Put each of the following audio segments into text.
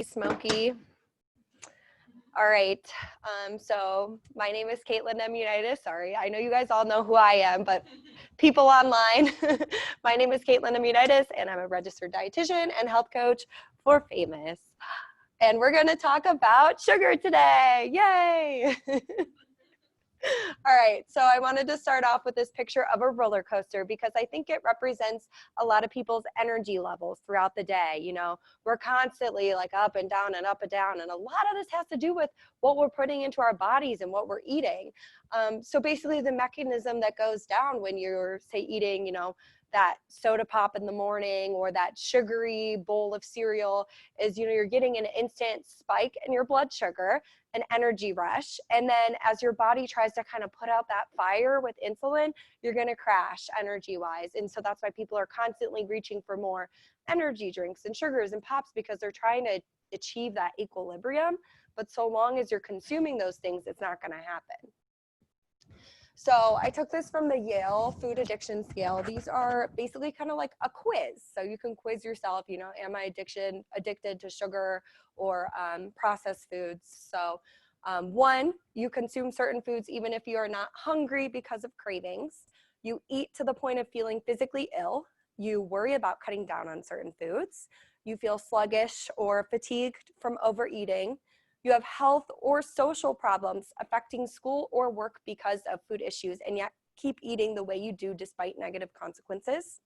Smoky. All right, so my name is Caitlin Emunitis. Sorry, I know you guys all know who I am, but people online, my name is Caitlin Emunitis, and I'm a registered dietitian and health coach for Famous. And we're going to talk about sugar today. Yay! All right, so I wanted to start off with this picture of a roller coaster because I think it represents a lot of people's energy levels throughout the day. You know, we're constantly like up and down and up and down, and a lot of this has to do with what we're putting into our bodies and what we're eating. So basically the mechanism that goes down when you're, say, eating, you know, that soda pop in the morning or that sugary bowl of cereal is, you know, you're getting an instant spike in your blood sugar, an energy rush, and then as your body tries to kind of put out that fire with insulin, you're going to crash energy wise. And so that's why people are constantly reaching for more energy drinks and sugars and pops, because they're trying to achieve that equilibrium. But so long as you're consuming those things, it's not going to happen. So I took this from the Yale Food Addiction Scale. These are basically kind of like a quiz. So you can quiz yourself, you know, am I addicted to sugar or processed foods? So 1, you consume certain foods even if you are not hungry because of cravings. You eat to the point of feeling physically ill. You worry about cutting down on certain foods. You feel sluggish or fatigued from overeating. You have health or social problems affecting school or work because of food issues, and yet keep eating the way you do despite negative consequences.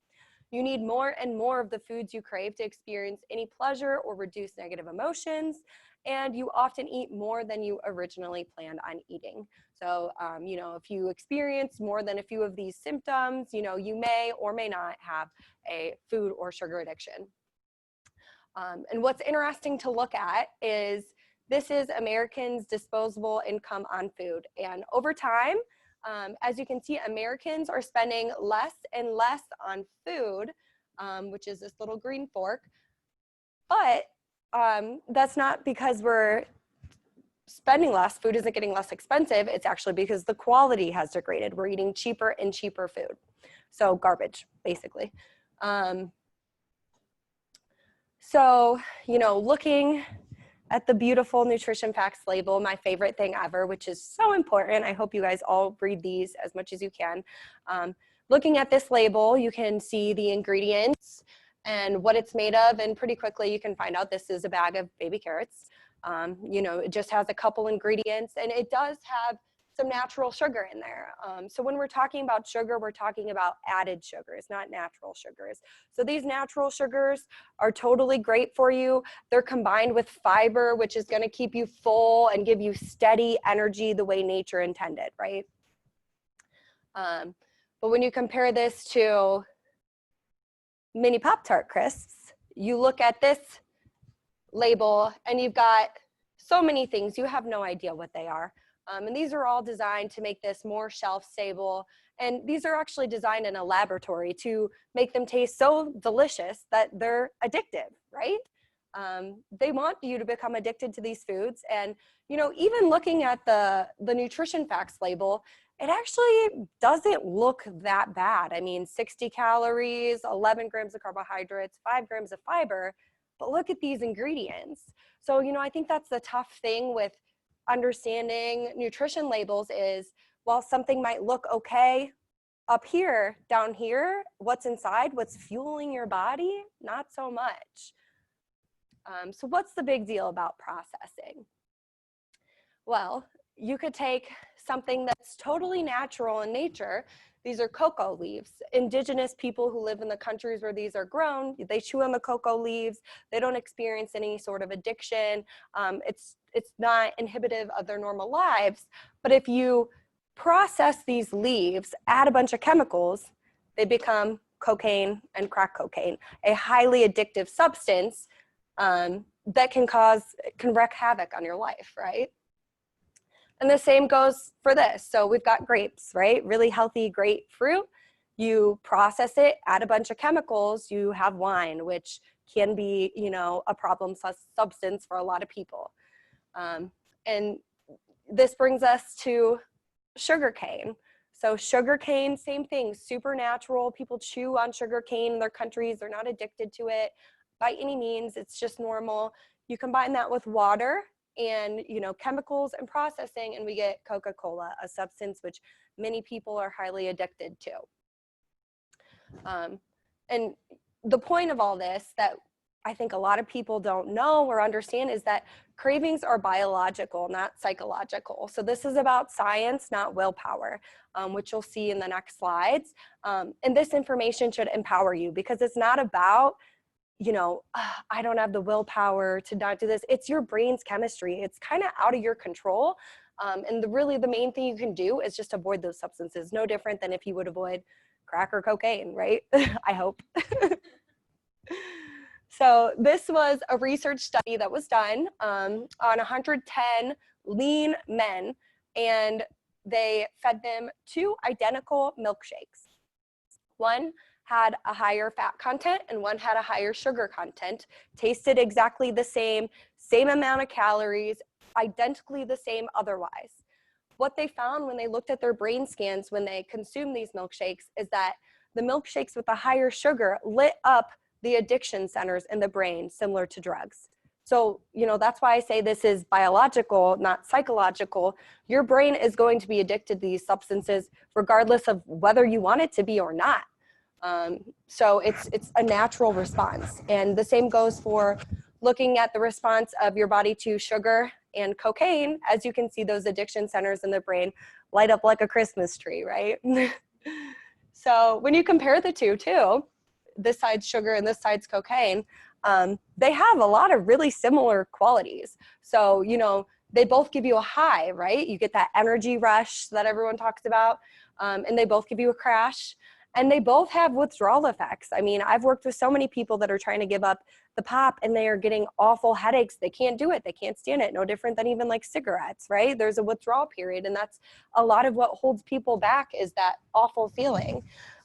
You need more and more of the foods you crave to experience any pleasure or reduce negative emotions, and you often eat more than you originally planned on eating. So, you know, if you experience more than a few of these symptoms, you know, you may or may not have a food or sugar addiction. And what's interesting to look at is this is Americans' disposable income on food. And over time, as you can see, Americans are spending less and less on food, which is this little green fork. But that's not because we're spending less. Food isn't getting less expensive. It's actually because the quality has degraded. We're eating cheaper and cheaper food. So garbage, basically. So, you know, looking at the beautiful nutrition facts label, my favorite thing ever, which is so important. I hope you guys all read these as much as you can. Looking at this label, you can see the ingredients and what it's made of, and pretty quickly you can find out this is a bag of baby carrots. You know, it just has a couple ingredients, and it does have some natural sugar in there. So when we're talking about sugar, we're talking about added sugars, not natural sugars. So these natural sugars are totally great for you. They're combined with fiber, which is going to keep you full and give you steady energy the way nature intended, right? But when you compare this to mini Pop-Tart crisps, you look at this label and you've got so many things, you have no idea what they are. And these are all designed to make this more shelf stable. And these are actually designed in a laboratory to make them taste so delicious that they're addictive, right? They want you to become addicted to these foods. And, you know, even looking at the nutrition facts label, it actually doesn't look that bad. I mean, 60 calories, 11 grams of carbohydrates, 5 grams of fiber, but look at these ingredients. So, you know, I think that's the tough thing with understanding nutrition labels is, while something might look okay up here, down here, what's inside, what's fueling your body, not so much. So what's the big deal about processing? Well, you could take something that's totally natural in nature. These are cocoa leaves. Indigenous people who live in the countries where these are grown, they chew on the cocoa leaves. They don't experience any sort of addiction. It's not inhibitive of their normal lives. But if you process these leaves, add a bunch of chemicals, they become cocaine and crack cocaine, a highly addictive substance that can wreak havoc on your life, right? And the same goes for this. So we've got grapes, right? Really healthy grapefruit. You process it, add a bunch of chemicals, you have wine, which can be, you know, a problem substance for a lot of people. And this brings us to sugarcane. So sugarcane, same thing, super natural. People chew on sugarcane in their countries. They're not addicted to it by any means. It's just normal. You combine that with water and, you know, chemicals and processing, and we get Coca-Cola, a substance which many people are highly addicted to. And the point of all this that I think a lot of people don't know or understand is that cravings are biological, not psychological. So this is about science, not willpower, which you'll see in the next slides. And this information should empower you, because it's not about, you know, I don't have the willpower to not do this. It's your brain's chemistry. It's kind of out of your control. And really the main thing you can do is just avoid those substances. No different than if you would avoid crack or cocaine, right? I hope. So this was a research study that was done on 110 lean men, and they fed them 2 identical milkshakes. One had a higher fat content and one had a higher sugar content, tasted exactly the same amount of calories, identically the same otherwise. What they found when they looked at their brain scans when they consumed these milkshakes is that the milkshakes with the higher sugar lit up the addiction centers in the brain, similar to drugs. So, you know, that's why I say this is biological, not psychological. Your brain is going to be addicted to these substances regardless of whether you want it to be or not. So it's a natural response. And the same goes for looking at the response of your body to sugar and cocaine. As you can see, those addiction centers in the brain light up like a Christmas tree, right? So when you compare the two too, this side's sugar and this side's cocaine, they have a lot of really similar qualities. So, you know, they both give you a high, right? You get that energy rush that everyone talks about, and they both give you a crash. And they both have withdrawal effects. I mean, I've worked with so many people that are trying to give up the pop and they are getting awful headaches. They can't do it. They can't stand it. No different than even like cigarettes, right? There's a withdrawal period, and that's a lot of what holds people back, is that awful feeling.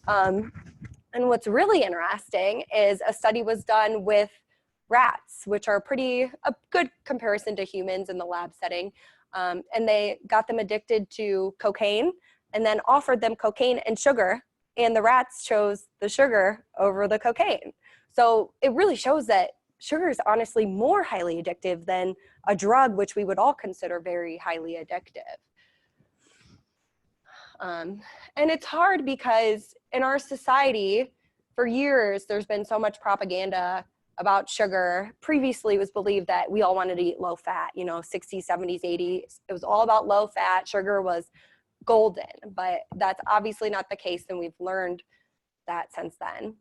And what's really interesting is a study was done with rats, which are a good comparison to humans in the lab setting. And they got them addicted to cocaine and then offered them cocaine and sugar, and the rats chose the sugar over the cocaine. So it really shows that sugar is honestly more highly addictive than a drug, which we would all consider very highly addictive. And it's hard because in our society, for years, there's been so much propaganda about sugar. Previously, it was believed that we all wanted to eat low fat, you know, 60s, 70s, 80s. It was all about low fat. Sugar was golden, but that's obviously not the case, and we've learned that since then.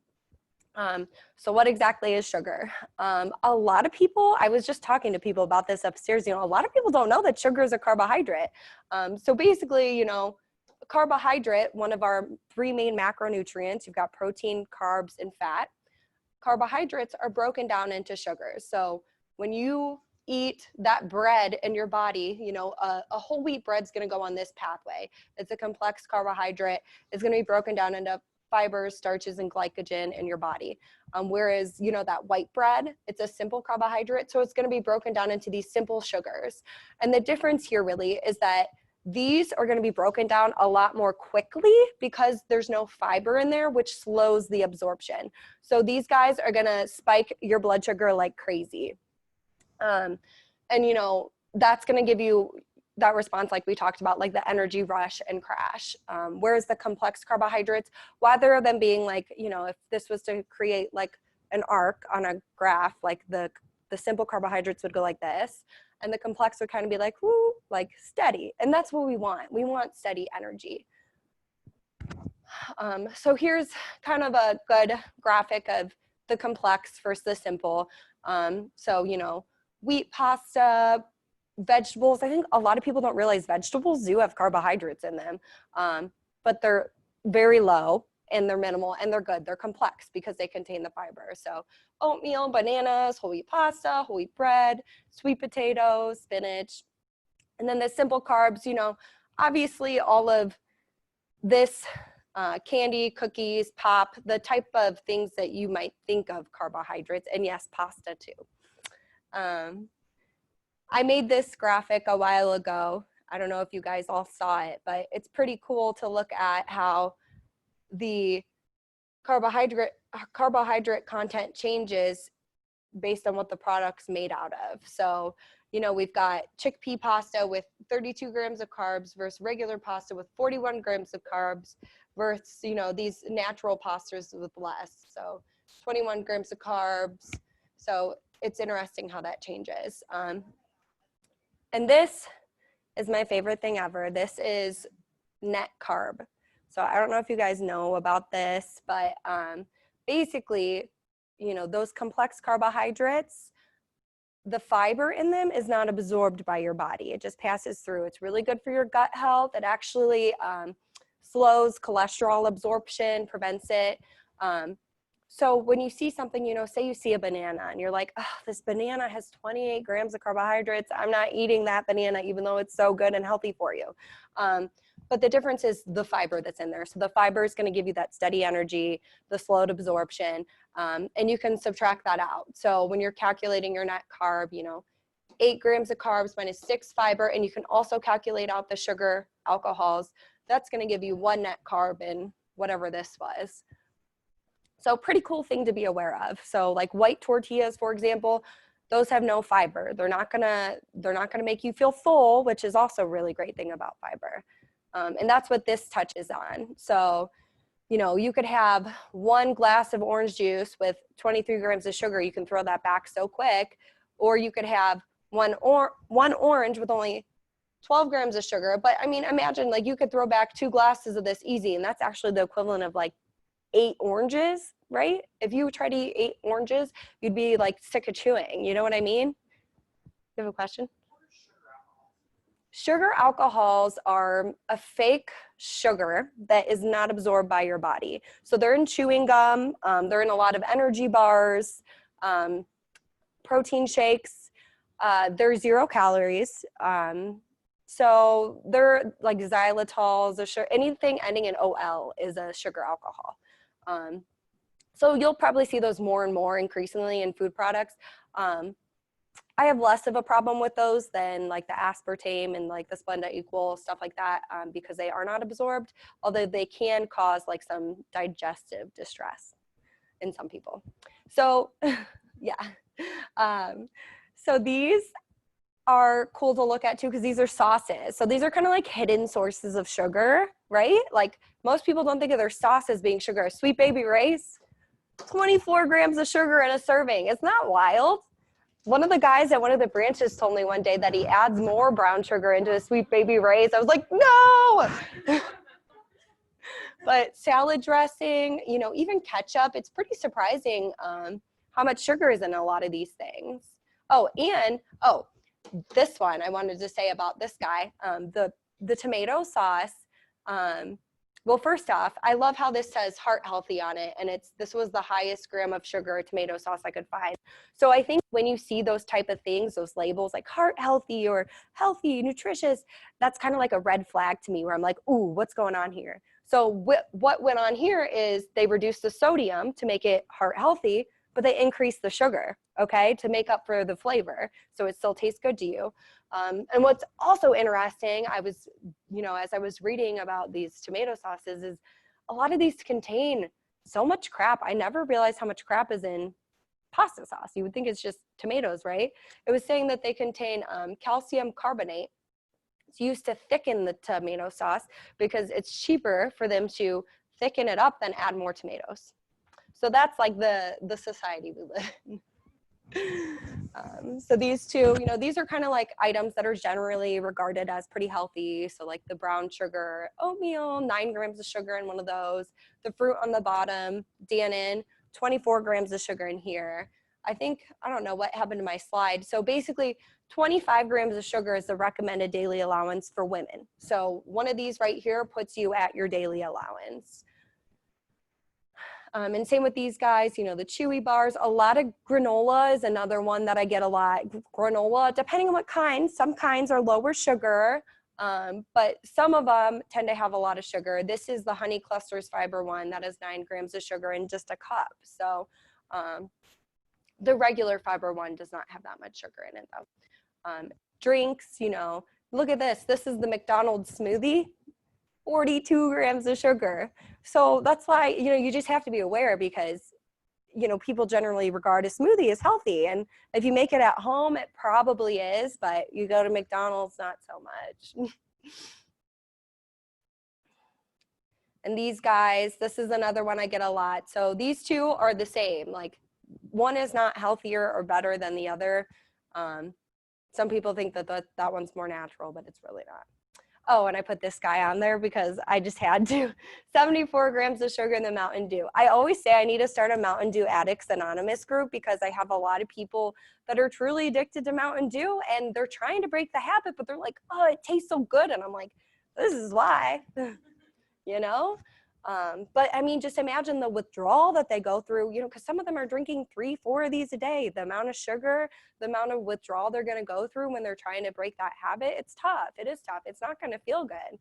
So what exactly is sugar? A lot of people, I was just talking to people about this upstairs, you know, a lot of people don't know that sugar is a carbohydrate. So basically, you know, carbohydrate, one of our 3 main macronutrients, you've got protein, carbs, and fat. Carbohydrates are broken down into sugars. So when you eat that bread in your body, you know, a whole wheat bread's going to go on this pathway. It's a complex carbohydrate. It's going to be broken down into fibers, starches, and glycogen in your body. Whereas, you know, that white bread, it's a simple carbohydrate. So it's going to be broken down into these simple sugars. And the difference here really is that these are going to be broken down a lot more quickly because there's no fiber in there, which slows the absorption. So these guys are going to spike your blood sugar like crazy. And, you know, that's going to give you that response like we talked about, like the energy rush and crash. Whereas the complex carbohydrates, rather than being like, you know, if this was to create like an arc on a graph, like the simple carbohydrates would go like this, and the complex would kind of be like, woo, like steady. And that's what we want. We want steady energy. So here's kind of a good graphic of the complex versus the simple. So, you know, wheat, pasta, vegetables. I think a lot of people don't realize vegetables do have carbohydrates in them, but they're very low and they're minimal and they're good. They're complex because they contain the fiber. So oatmeal, bananas, whole wheat pasta, whole wheat bread, sweet potatoes, spinach. And then the simple carbs, you know, obviously all of this candy, cookies, pop, the type of things that you might think of carbohydrates, and yes, pasta too. I made this graphic a while ago. I don't know if you guys all saw it, but it's pretty cool to look at how the carbohydrate content changes based on what the product's made out of. So, we've got chickpea pasta with 32 grams of carbs versus regular pasta with 41 grams of carbs versus, these natural pastas with less. So 21 grams of carbs. So it's interesting how that changes. And this is my favorite thing ever. This is net carb. So I don't know if you guys know about this, but basically, those complex carbohydrates, the fiber in them is not absorbed by your body. It just passes through. It's really good for your gut health. It actually slows cholesterol absorption, prevents it. So when you see something, say you see a banana and you're like, oh, this banana has 28 grams of carbohydrates. I'm not eating that banana, even though it's so good and healthy for you. But the difference is the fiber that's in there. So the fiber is going to give you that steady energy, the slowed absorption, and you can subtract that out. So when you're calculating your net carb, 8 grams of carbs minus 6 fiber, and you can also calculate out the sugar, alcohols. That's going to give you 1 net carb in whatever this was. So pretty cool thing to be aware of. So like white tortillas, for example, those have no fiber. They're not gonna make you feel full, which is also a really great thing about fiber. And that's what this touches on. So, you could have 1 glass of orange juice with 23 grams of sugar. You can throw that back so quick. Or you could have one orange with only 12 grams of sugar. But I mean, imagine like you could throw back 2 glasses of this easy. And that's actually the equivalent of like 8 oranges, right? If you try to eat 8 oranges, you'd be like sick of chewing. You know what I mean? You have a question? Sugar alcohols are a fake sugar that is not absorbed by your body. So they're in chewing gum. They're in a lot of energy bars, protein shakes. They're 0 calories. So they're like xylitols, anything ending in OL is a sugar alcohol. So you'll probably see those more and more increasingly in food products. I have less of a problem with those than like the aspartame and like the Splenda Equal, stuff like that, because they are not absorbed, although they can cause like some digestive distress in some people. So yeah. So these are cool to look at too, because these are sauces. So these are kind of like hidden sources of sugar, right? Like most people don't think of their sauce as being sugar. Sweet Baby Ray's, 24 grams of sugar in a serving. It's not wild. One of the guys at one of the branches told me one day that he adds more brown sugar into a Sweet Baby Ray's. I was like, no! But salad dressing, even ketchup, it's pretty surprising how much sugar is in a lot of these things. This one I wanted to say about this guy, the tomato sauce. Well, first off, I love how this says heart healthy on it, and this was the highest gram of sugar tomato sauce I could find. So I think when you see those type of things, those labels like heart healthy or healthy, nutritious, that's kind of like a red flag to me where I'm like, ooh, what's going on here? So what went on here is they reduced the sodium to make it heart healthy, but they increased the sugar, okay, to make up for the flavor. So it still tastes good to you. And what's also interesting, as I was reading about these tomato sauces, is a lot of these contain so much crap. I never realized how much crap is in pasta sauce. You would think it's just tomatoes, right? It was saying that they contain calcium carbonate. It's used to thicken the tomato sauce because it's cheaper for them to thicken it up than add more tomatoes. So that's like the society we live in. So these two, these are kind of like items that are generally regarded as pretty healthy. So like the brown sugar oatmeal, 9 grams of sugar in one of those. The fruit on the bottom, Dannon, 24 grams of sugar in here. I don't know what happened to my slide. So basically 25 grams of sugar is the recommended daily allowance for women. So one of these right here puts you at your daily allowance. And same with these guys, the chewy bars. A lot of granola is another one that I get a lot. Granola, depending on what kind, some kinds are lower sugar, but some of them tend to have a lot of sugar. This is the Honey Clusters Fiber one that has 9 grams of sugar in just a cup. So the regular fiber one does not have that much sugar in it though. Drinks, look at this. This is the McDonald's smoothie. 42 grams of sugar. So that's why, you just have to be aware, because you know, people generally regard a smoothie as healthy. And if you make it at home, it probably is, but you go to McDonald's, not so much. And these guys, this is another one I get a lot. So these two are the same. Like, one is not healthier or better than the other. Some people think that that one's more natural, but it's really not. Oh, and I put this guy on there because I just had to. 74 grams of sugar in the Mountain Dew. I always say I need to start a Mountain Dew Addicts Anonymous group because I have a lot of people that are truly addicted to Mountain Dew, and they're trying to break the habit, but they're like, oh, it tastes so good. And I'm like, this is why. You know? But I mean, just imagine the withdrawal that they go through, you know, because some of them are drinking 3-4 of these a day. The amount of sugar, the amount of withdrawal they're going to go through when they're trying to break that habit, it's tough. It is tough. It's not going to feel good.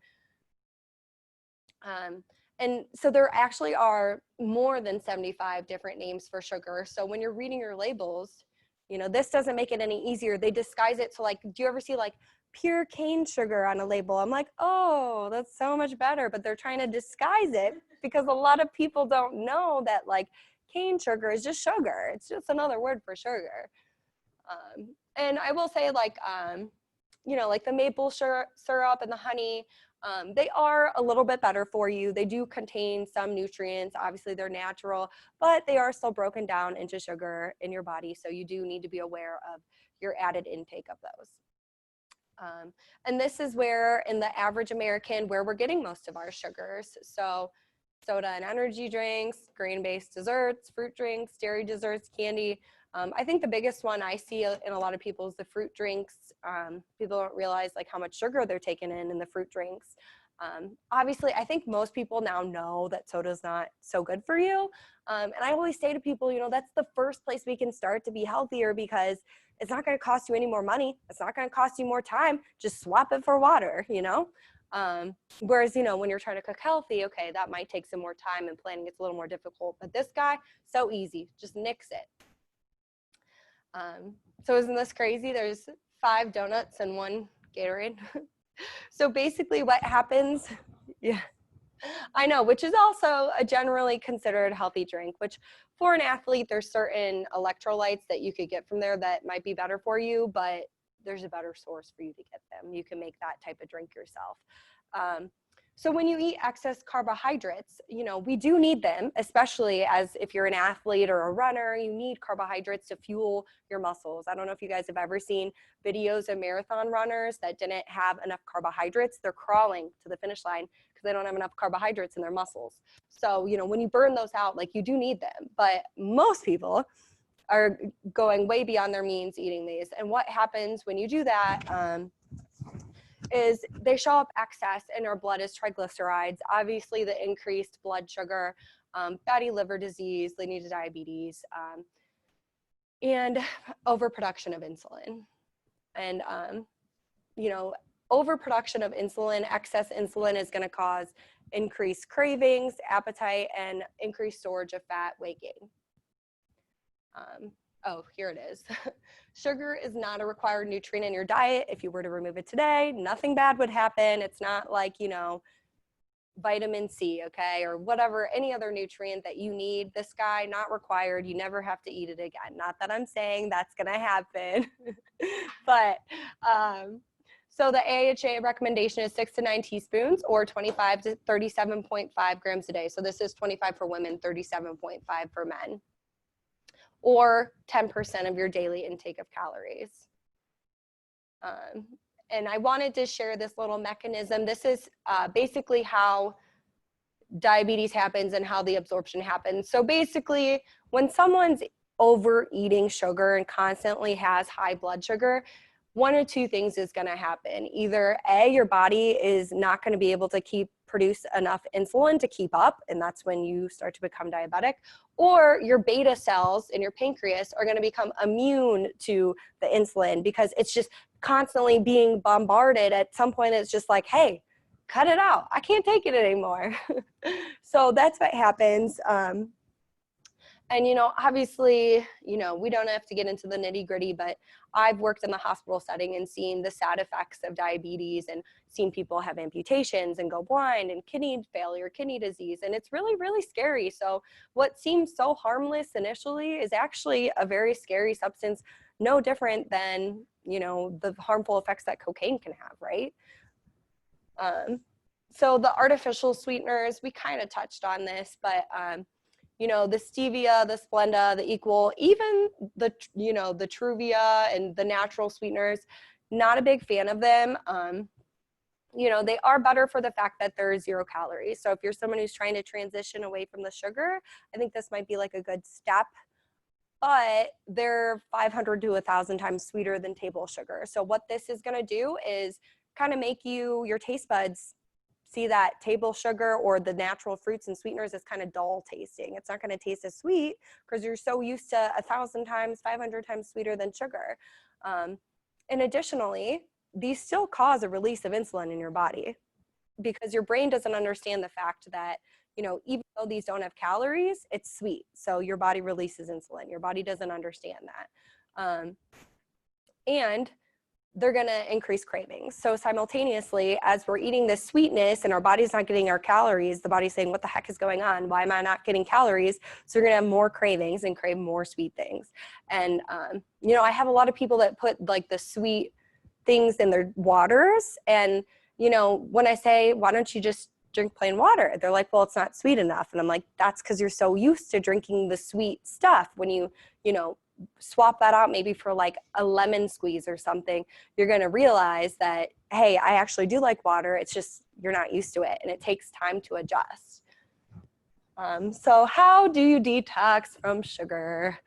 And so there actually are more than 75 different names for sugar. So when you're reading your labels, you know, this doesn't make it any easier. They disguise it. So like, do you ever see like pure cane sugar on a label? I'm like, oh, that's so much better. But they're trying to disguise it because a lot of people don't know that like cane sugar is just sugar. It's just another word for sugar. And I will say like, you know, like the maple syrup and the honey, they are a little bit better for you. They do contain some nutrients. Obviously, they're natural, but they are still broken down into sugar in your body. So you do need to be aware of your added intake of those. And this is where, in the average American, where we're getting most of our sugars. So soda and energy drinks, grain-based desserts, fruit drinks, dairy desserts, candy. I think the biggest one I see in a lot of people is the fruit drinks. People don't realize like how much sugar they're taking in the fruit drinks. Obviously, I think most people now know that soda's not so good for you. And I always say to people, you know, that's the first place we can start to be healthier because it's not going to cost you any more money. It's not going to cost you more time. Just swap it for water, you know? Whereas, you know, when you're trying to cook healthy, okay, that might take some more time and planning. It's a little more difficult. But this guy, so easy. Just nix it. So isn't this crazy? There's 5 donuts and 1 Gatorade. So basically what happens, yeah, I know, which is also a generally considered healthy drink, which for an athlete, there's certain electrolytes that you could get from there that might be better for you, but there's a better source for you to get them. You can make that type of drink yourself. So when you eat excess carbohydrates, you know, we do need them, especially as if you're an athlete or a runner, you need carbohydrates to fuel your muscles. I don't know if you guys have ever seen videos of marathon runners that didn't have enough carbohydrates. They're crawling to the finish line because they don't have enough carbohydrates in their muscles. So, you know, when you burn those out, like you do need them, but most people are going way beyond their means eating these. And what happens when you do that, is they show up excess in our blood as triglycerides, obviously the increased blood sugar, fatty liver disease, leading to diabetes, and overproduction of insulin. And, you know, overproduction of insulin, excess insulin is going to cause increased cravings, appetite, and increased storage of fat, weight gain. Oh, here it is. Sugar is not a required nutrient in your diet. If you were to remove it today, nothing bad would happen. It's not like, you know, vitamin C, okay, or whatever, any other nutrient that you need. This guy, not required. You never have to eat it again. Not that I'm saying that's going to happen, but so the AHA recommendation is 6 to 9 teaspoons or 25 to 37.5 grams a day. So this is 25 for women, 37.5 for men, or 10% of your daily intake of calories. And I wanted to share this little mechanism. This is basically how diabetes happens and how the absorption happens. So basically, when someone's overeating sugar and constantly has high blood sugar, 1 or 2 things is going to happen. Either A, your body is not going to be able to produce enough insulin to keep up, and that's when you start to become diabetic, or your beta cells in your pancreas are going to become immune to the insulin because it's just constantly being bombarded. At some point, it's just like, hey, cut it out. I can't take it anymore. So that's what happens. And, obviously, we don't have to get into the nitty gritty, but I've worked in the hospital setting and seen the sad effects of diabetes and seen people have amputations and go blind and kidney failure, kidney disease. And it's really, really scary. So what seems so harmless initially is actually a very scary substance, no different than, the harmful effects that cocaine can have, right? So the artificial sweeteners, we kind of touched on this, but the stevia, the Splenda, the Equal, even the Truvia and the natural sweeteners, not a big fan of them. They are better for the fact that they're 0 calories. So if you're someone who's trying to transition away from the sugar, I think this might be like a good step, but they're 500 to 1,000 times sweeter than table sugar. So what this is gonna do is kind of make your taste buds see that table sugar or the natural fruits and sweeteners is kind of dull tasting. It's not going to taste as sweet because you're so used to 1,000 times, 500 times sweeter than sugar. And additionally, these still cause a release of insulin in your body because your brain doesn't understand the fact that, even though these don't have calories, it's sweet. So your body releases insulin. Your body doesn't understand that. And they're going to increase cravings. So simultaneously, as we're eating this sweetness and our body's not getting our calories, the body's saying, what the heck is going on? Why am I not getting calories? So you're going to have more cravings and crave more sweet things. And, I have a lot of people that put like the sweet things in their waters. And, when I say, why don't you just drink plain water? They're like, well, it's not sweet enough. And I'm like, that's because you're so used to drinking the sweet stuff. When you swap that out maybe for like a lemon squeeze or something, you're going to realize that, hey, I actually do like water. It's just you're not used to it and it takes time to adjust. So how do you detox from sugar?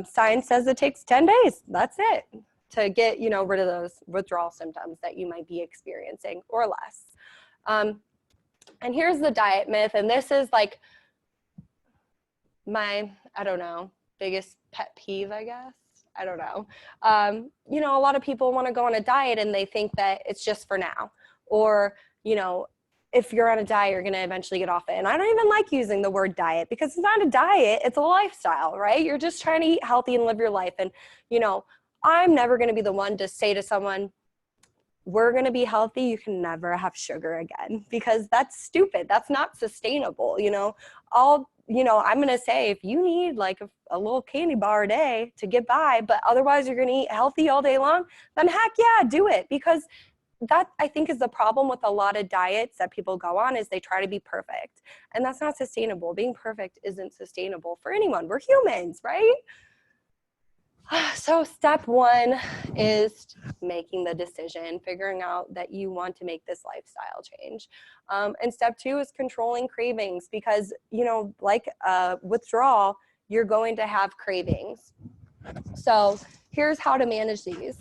Science says it takes 10 days. That's it to get, rid of those withdrawal symptoms that you might be experiencing or less. And here's the diet myth. And this is like my, biggest pet peeve, I guess. I don't know. A lot of people want to go on a diet and they think that it's just for now. Or, if you're on a diet, you're going to eventually get off it. And I don't even like using the word diet because it's not a diet, it's a lifestyle, right? You're just trying to eat healthy and live your life. And, I'm never going to be the one to say to someone, we're going to be healthy, you can never have sugar again, because that's stupid. That's not sustainable. I'm going to say, if you need like a little candy bar a day to get by, but otherwise you're going to eat healthy all day long, then heck yeah, do it. Because that, I think, is the problem with a lot of diets that people go on, is they try to be perfect. And that's not sustainable. Being perfect isn't sustainable for anyone. We're humans, right? So step one is making the decision, figuring out that you want to make this lifestyle change. And step two is controlling cravings, because, like withdrawal, you're going to have cravings. So here's how to manage these.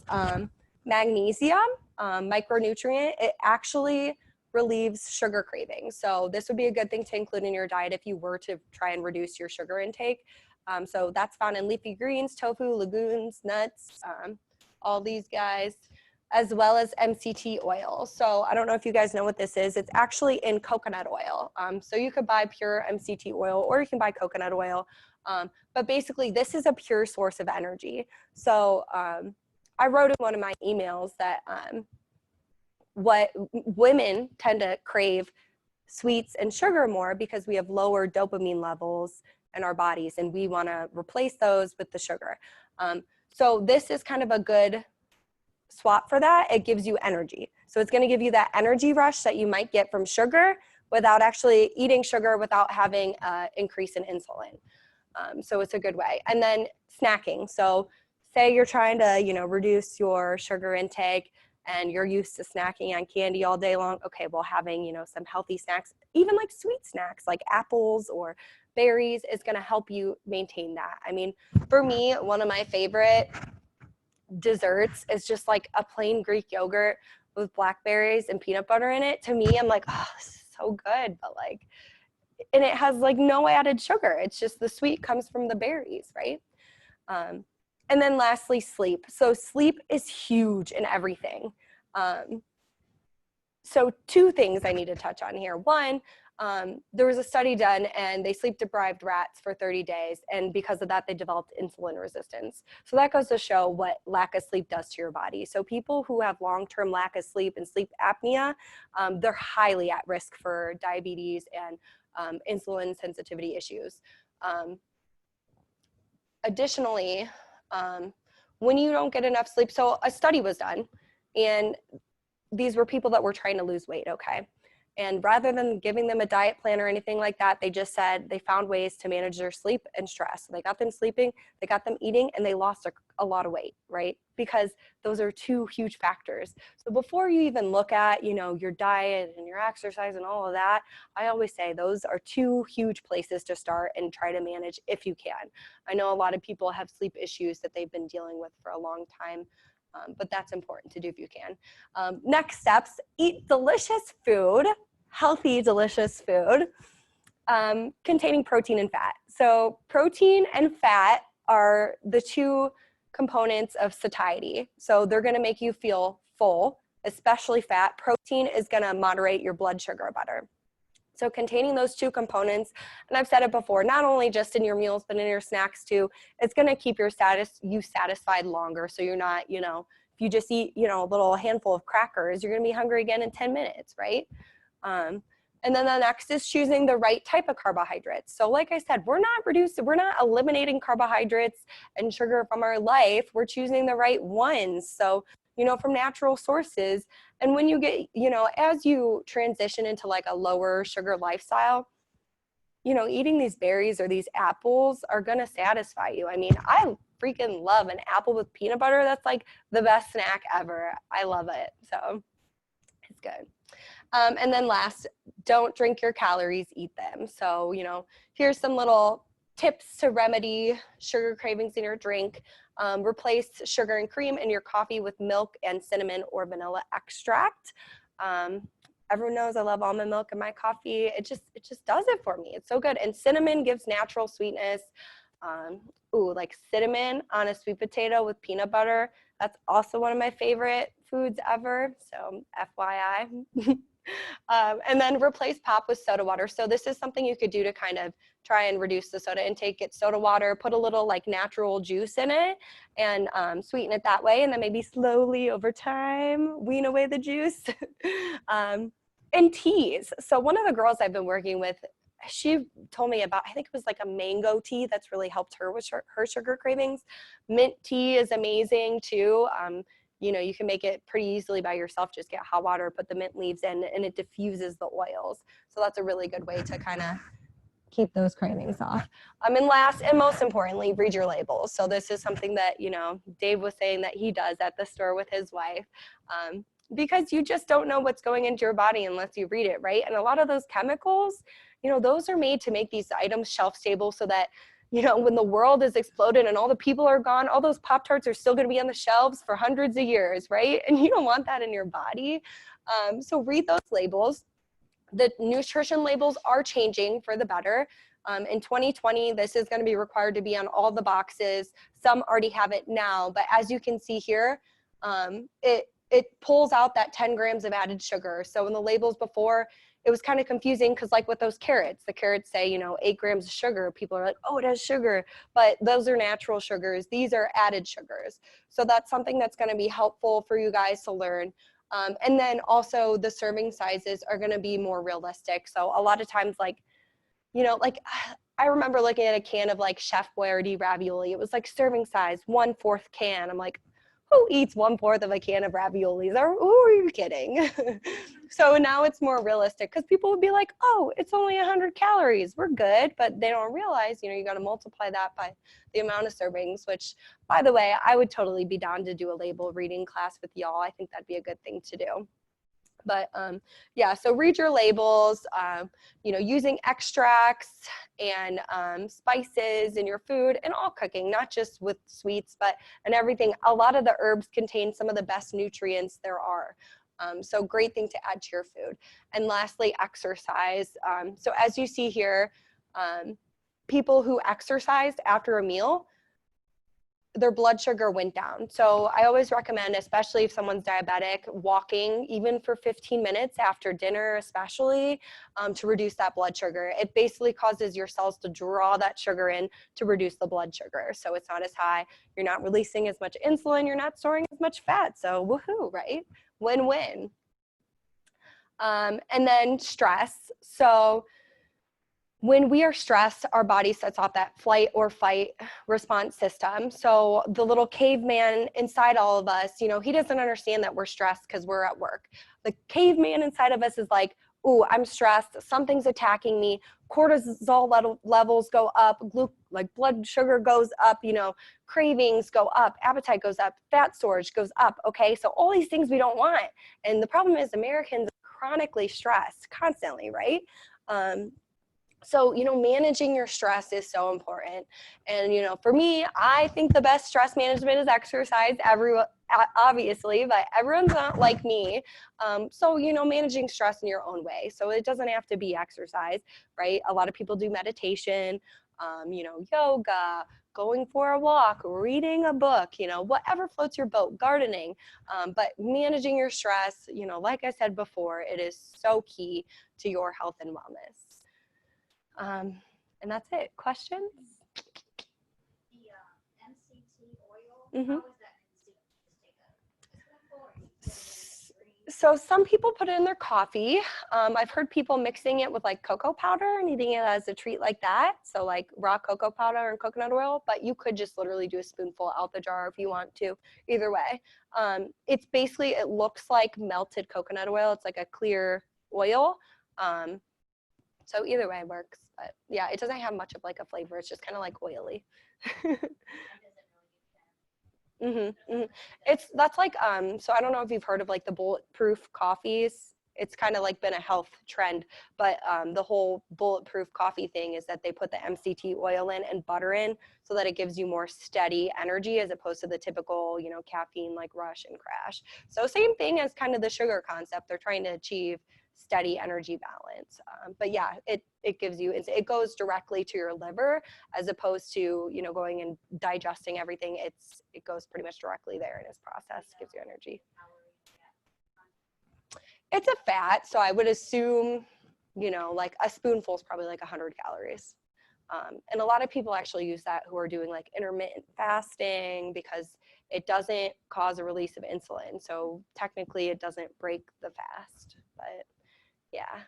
Magnesium, micronutrient, it actually relieves sugar cravings. So this would be a good thing to include in your diet if you were to try and reduce your sugar intake. So that's found in leafy greens, tofu, legumes, nuts, all these guys, as well as MCT oil. So I don't know if you guys know what this is. It's actually in coconut oil. So you could buy pure MCT oil or you can buy coconut oil. But basically this is a pure source of energy. So I wrote in one of my emails that what women tend to crave sweets and sugar more because we have lower dopamine levels in our bodies, and we want to replace those with the sugar. So this is kind of a good swap for that. It gives you energy. So it's going to give you that energy rush that you might get from sugar without actually eating sugar, without having an increase in insulin. So it's a good way. And then snacking. So say you're trying to, reduce your sugar intake and you're used to snacking on candy all day long. Okay, well, having, some healthy snacks, even like sweet snacks like apples or berries, is going to help you maintain that. I mean, for me, one of my favorite desserts is just like a plain Greek yogurt with blackberries and peanut butter in it. To me, I'm like, oh, this is so good. But like, and it has like no added sugar. It's just the sweet comes from the berries, right? And then lastly, sleep. So sleep is huge in everything. So two things I need to touch on here. One, there was a study done and they sleep deprived rats for 30 days. And because of that, they developed insulin resistance. So that goes to show what lack of sleep does to your body. So people who have long-term lack of sleep and sleep apnea, they're highly at risk for diabetes and insulin sensitivity issues. Additionally, when you don't get enough sleep, so a study was done, and these were people that were trying to lose weight, okay? And rather than giving them a diet plan or anything like that, they just said they found ways to manage their sleep and stress. So they got them sleeping, they got them eating, and they lost a lot of weight, right? Because those are two huge factors. So before you even look at, you know, your diet and your exercise and all of that, I always say those are two huge places to start and try to manage if you can. I know a lot of people have sleep issues that they've been dealing with for a long time. But that's important to do if you can. Next steps, eat delicious food, healthy, delicious food, containing protein and fat. So protein and fat are the two components of satiety. So they're gonna make you feel full, especially fat. Protein is gonna moderate your blood sugar better. So containing those two components, and I've said it before, not only just in your meals, but in your snacks too, it's gonna keep you satisfied longer. So you're not, you know, if you just eat, you know, a little handful of crackers, you're gonna be hungry again in 10 minutes, right? And then the next is choosing the right type of carbohydrates. So like I said, we're not eliminating carbohydrates and sugar from our life. We're choosing the right ones. So, you know, from natural sources. And when you get, you know, as you transition into like a lower sugar lifestyle, you know, eating these berries or these apples are going to satisfy you. I mean, I freaking love an apple with peanut butter. That's like the best snack ever. I love it. So it's good. And then last, don't drink your calories, eat them. So, you know, here's some little tips to remedy sugar cravings in your drink. Replace sugar and cream in your coffee with milk and cinnamon or vanilla extract. Everyone knows I love almond milk in my coffee. It just does it for me. It's so good. And cinnamon gives natural sweetness. Like cinnamon on a sweet potato with peanut butter. That's also one of my favorite foods ever. So FYI. And then replace pop with soda water. So this is something you could do to kind of try and reduce the soda intake. Get soda water, put a little like natural juice in it and sweeten it that way. And then maybe slowly over time, wean away the juice. And teas. So one of the girls I've been working with, she told me about, I think it was like a mango tea that's really helped her with her sugar cravings. Mint tea is amazing too. You know, you can make it pretty easily by yourself. Just get hot water, put the mint leaves in, and it diffuses the oils. So that's a really good way to kind of keep those cravings off. And last and most importantly, read your labels. So this is something that, you know, Dave was saying that he does at the store with his wife. Because you just don't know what's going into your body unless you read it, right? And a lot of those chemicals, you know, those are made to make these items shelf stable so that, you know, when the world is exploded and all the people are gone, all those Pop-Tarts are still going to be on the shelves for hundreds of years, right? And you don't want that in your body. So read those labels. The nutrition labels are changing for the better. In 2020, this is going to be required to be on all the boxes. Some already have it now, but as you can see here, it pulls out that 10 grams of added sugar. So in the labels before, it was kind of confusing because like with those carrots, the carrots say, you know, 8 grams of sugar. People are like, oh, it has sugar, but those are natural sugars. These are added sugars. So that's something that's going to be helpful for you guys to learn. And then also the serving sizes are going to be more realistic. So a lot of times, like, you know, like I remember looking at a can of like Chef Boyardee ravioli. It was like serving size, 1/4 can. I'm like, who eats 1/4 of a can of raviolis? Who are you kidding? So now it's more realistic because people would be like, oh, it's only 100 calories. We're good. But they don't realize, you know, you got to multiply that by the amount of servings, which, by the way, I would totally be down to do a label reading class with y'all. I think that'd be a good thing to do. But yeah, so read your labels, you know, using extracts and spices in your food and all cooking, not just with sweets, but and everything. A lot of the herbs contain some of the best nutrients there are. So great thing to add to your food. And lastly, exercise. So as you see here, people who exercised after a meal, their blood sugar went down. So I always recommend, especially if someone's diabetic, walking even for 15 minutes after dinner, especially to reduce that blood sugar. It basically causes your cells to draw that sugar in to reduce the blood sugar. So it's not as high. You're not releasing as much insulin. You're not storing as much fat. So woohoo, right? Win-win. And then stress. So when we are stressed, our body sets off that flight or fight response system. So the little caveman inside all of us, you know, he doesn't understand that we're stressed because we're at work. The caveman inside of us is like, ooh, I'm stressed. Something's attacking me. Cortisol levels go up. Like blood sugar goes up. You know, cravings go up. Appetite goes up. Fat storage goes up. Okay, so all these things we don't want. And the problem is Americans are chronically stressed constantly, right? So, you know, managing your stress is so important. And, you know, for me, I think the best stress management is exercise, obviously, but everyone's not like me. So, you know, managing stress in your own way. So it doesn't have to be exercise, right? A lot of people do meditation, you know, yoga, going for a walk, reading a book, you know, whatever floats your boat, gardening. But managing your stress, you know, like I said before, it is so key to your health and wellness. And that's it. Questions? The MCT oil, Mm-hmm. how is that consumed? So some people put it in their coffee. I've heard people mixing it with like cocoa powder and eating it as a treat like that. So like raw cocoa powder and coconut oil, but you could just literally do a spoonful out the jar if you want to. Either way, it's basically, it looks like melted coconut oil. It's like a clear oil. So either way works, but yeah, it doesn't have much of like a flavor. It's just kind of like oily. That's like, so I don't know if you've heard of like the bulletproof coffees. It's kind of like been a health trend, but the whole bulletproof coffee thing is that they put the MCT oil in and butter in so that it gives you more steady energy as opposed to the typical, you know, caffeine like rush and crash. So same thing as kind of the sugar concept. They're trying to achieve steady energy balance. But yeah, it gives you, it goes directly to your liver as opposed to, you know, going and digesting everything. It goes pretty much directly there in its process, gives you energy. It's a fat, so I would assume, you know, like a spoonful is probably like 100 calories. And a lot of people actually use that who are doing like intermittent fasting because it doesn't cause a release of insulin. So technically it doesn't break the fast, but yeah.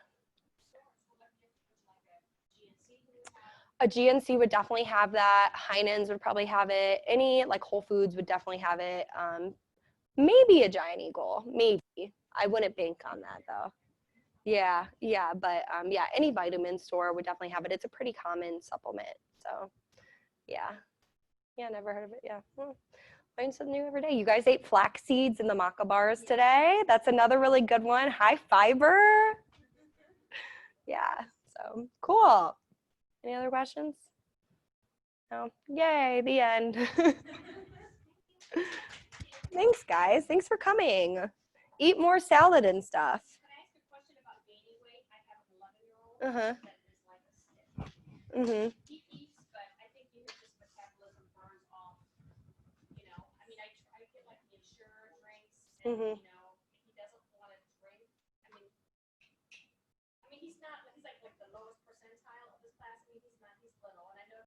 A GNC would definitely have that. Heinen's would probably have it. Any like Whole Foods would definitely have it. Maybe a Giant Eagle, maybe. I wouldn't bank on that though. Yeah, but yeah, any vitamin store would definitely have it. It's a pretty common supplement. So yeah, never heard of it. Yeah, learn something new every day. You guys ate flax seeds in the maca bars today. That's another really good one. High fiber. Yeah, so cool. Any other questions? No? Yay, the end. Thanks, guys. Thanks for coming. Eat more salad and stuff. Can I ask a question about gaining weight? I have an 11-year-old that is like a stick. He eats, but I think his metabolism burns off, you know. I mean, I get like the Ensure drinks and, you know,